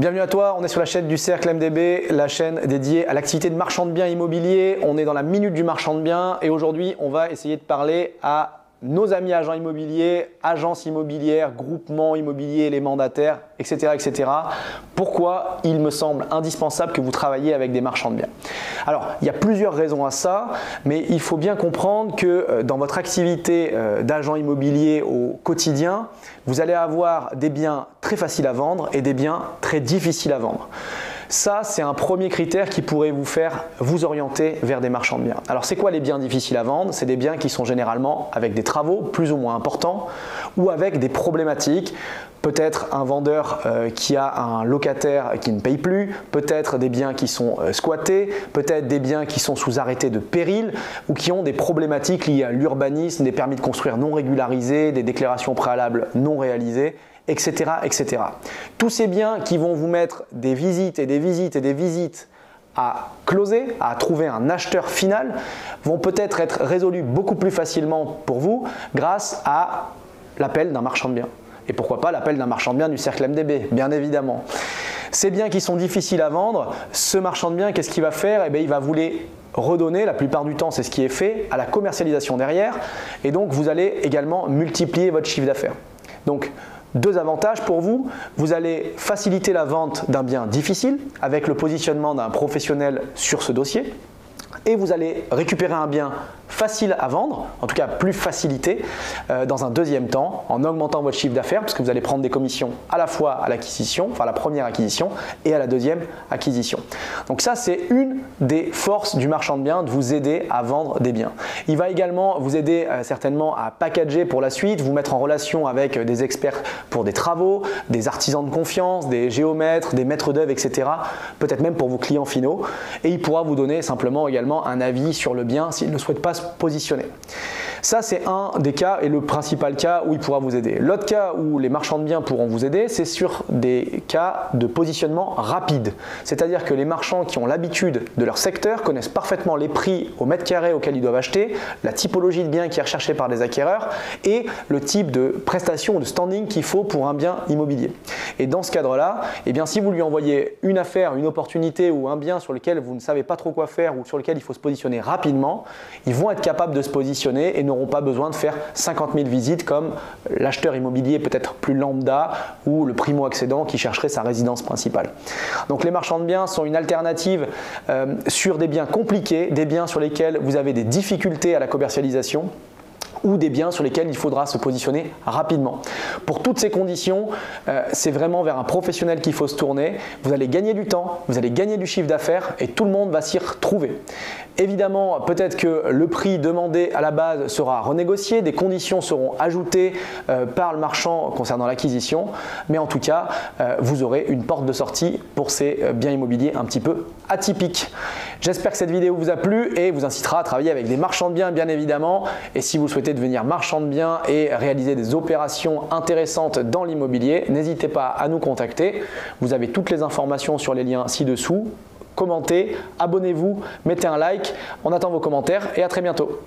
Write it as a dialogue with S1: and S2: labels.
S1: Bienvenue à toi, on est sur la chaîne du Cercle MDB, la chaîne dédiée à l'activité de marchand de biens immobiliers. On est dans la minute du marchand de biens et aujourd'hui on va essayer de parler à nos amis agents immobiliers, agences immobilières, groupements immobiliers, les mandataires, etc., etc. Pourquoi il me semble indispensable que vous travailliez avec des marchands de biens. Alors, il y a plusieurs raisons à ça, mais il faut bien comprendre que dans votre activité d'agent immobilier au quotidien, vous allez avoir des biens très faciles à vendre et des biens très difficiles à vendre. Ça, c'est un premier critère qui pourrait vous faire vous orienter vers des marchands de biens. Alors, c'est quoi les biens difficiles à vendre? C'est des biens qui sont généralement avec des travaux plus ou moins importants ou avec des problématiques. Peut-être un vendeur qui a un locataire qui ne paye plus, peut-être des biens qui sont squattés, peut-être des biens qui sont sous arrêté de péril ou qui ont des problématiques liées à l'urbanisme, des permis de construire non régularisés, des déclarations préalables non réalisées, etc., etc. Tous ces biens qui vont vous mettre des visites et des visites et des visites à closer, à trouver un acheteur final, vont peut-être être résolus beaucoup plus facilement pour vous grâce à l'appel d'un marchand de biens. Et pourquoi pas l'appel d'un marchand de biens du Cercle MDB, bien évidemment. Ces biens qui sont difficiles à vendre, ce marchand de biens, qu'est-ce qu'il va faire? Eh bien, il va vous les redonner, la plupart du temps c'est ce qui est fait, à la commercialisation derrière. Et donc vous allez également multiplier votre chiffre d'affaires. Donc, deux avantages pour vous, vous allez faciliter la vente d'un bien difficile avec le positionnement d'un professionnel sur ce dossier et vous allez récupérer un bien facile à vendre, en tout cas plus facilité dans un deuxième temps en augmentant votre chiffre d'affaires parce que vous allez prendre des commissions à la fois à l'acquisition, enfin à la première acquisition et à la deuxième acquisition. Donc ça c'est une des forces du marchand de biens de vous aider à vendre des biens. Il va également vous aider certainement à packager pour la suite, vous mettre en relation avec des experts pour des travaux, des artisans de confiance, des géomètres, des maîtres d'œuvre, etc. Peut-être même pour vos clients finaux et il pourra vous donner simplement également un avis sur le bien s'il ne souhaite pas se positionner. Ça, c'est un des cas et le principal cas où il pourra vous aider. L'autre cas où les marchands de biens pourront vous aider, c'est sur des cas de positionnement rapide. C'est-à-dire que les marchands qui ont l'habitude de leur secteur connaissent parfaitement les prix au mètre carré auquel ils doivent acheter, la typologie de bien qui est recherchée par les acquéreurs et le type de prestation ou de standing qu'il faut pour un bien immobilier. Et dans ce cadre-là, eh bien, si vous lui envoyez une affaire, une opportunité ou un bien sur lequel vous ne savez pas trop quoi faire ou sur lequel il faut se positionner rapidement, ils vont être capables de se positionner et n'auront pas besoin de faire 50 000 visites comme l'acheteur immobilier peut-être plus lambda ou le primo-accédant qui chercherait sa résidence principale. Donc les marchands de biens sont une alternative sur des biens compliqués, des biens sur lesquels vous avez des difficultés à la commercialisation ou des biens sur lesquels il faudra se positionner rapidement. Pour toutes ces conditions, c'est vraiment vers un professionnel qu'il faut se tourner. Vous allez gagner du temps, vous allez gagner du chiffre d'affaires et tout le monde va s'y retrouver. Évidemment, peut-être que le prix demandé à la base sera renégocié, des conditions seront ajoutées par le marchand concernant l'acquisition, mais en tout cas, vous aurez une porte de sortie pour ces biens immobiliers un petit peu atypiques. J'espère que cette vidéo vous a plu et vous incitera à travailler avec des marchands de biens, bien évidemment. Et si vous souhaitez devenir marchand de biens et réaliser des opérations intéressantes dans l'immobilier, n'hésitez pas à nous contacter. Vous avez toutes les informations sur les liens ci-dessous. Commentez, abonnez-vous, mettez un like. On attend vos commentaires et à très bientôt.